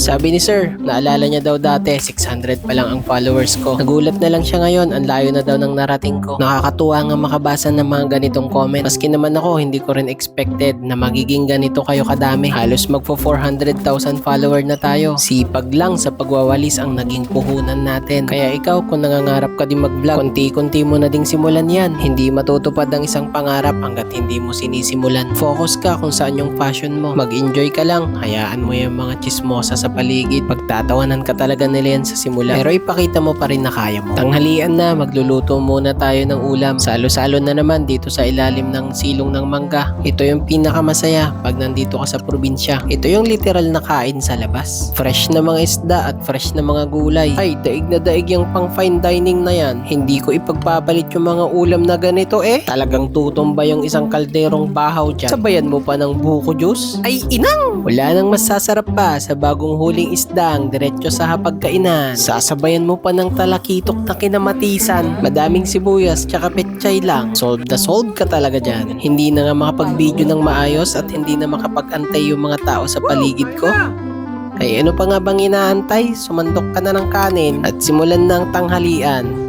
Sabi ni sir, naalala niya daw dati 600 pa lang ang followers ko. Nagulat na lang siya ngayon, ang layo na daw ng narating ko. Nakakatuwa nga makabasa ng mga ganitong comment. Maski naman ako, hindi ko rin expected na magiging ganito kayo kadami. Halos magpo 400,000 follower na tayo. Sipag lang sa pagwawalis ang naging puhunan natin. Kaya ikaw, kung nangangarap ka din mag-vlog, konti-konti mo na ding simulan yan. Hindi matutupad ang isang pangarap hanggat hindi mo sinisimulan. Focus ka kung saan yung passion mo. Mag-enjoy ka lang. Hayaan mo yung mga chismosa sa paligid. Pagtatawanan ka talaga nila yan sa simula. Pero ipakita mo pa rin na kaya mo. Tanghalian na, magluluto muna tayo ng ulam. Salo-salo na naman dito sa ilalim ng silong ng mangga. Ito yung pinakamasaya pag nandito ka sa probinsya. Ito yung literal na kain sa labas. Fresh na mga isda at fresh na mga gulay. Ay, daig na daig yung pang fine dining na yan. Hindi ko ipagpapalit yung mga ulam na ganito eh. Talagang tutumba yung isang kalderong bahaw dyan. Sabayan mo pa ng buko juice. Ay, inang! Wala nang masasarap pa sa bagong huling isdang diretso sa hapagkainan. Sasabayan mo pa ng talakitok na kinamatisan. Madaming sibuyas tsaka petchay lang. Solve na solve ka talaga dyan. Hindi na nga makapag-video ng maayos at hindi na makapag-antay yung mga tao sa paligid ko. Ay ano pa nga bang inaantay? Sumandok ka na ng kanin at simulan na ang tanghalian.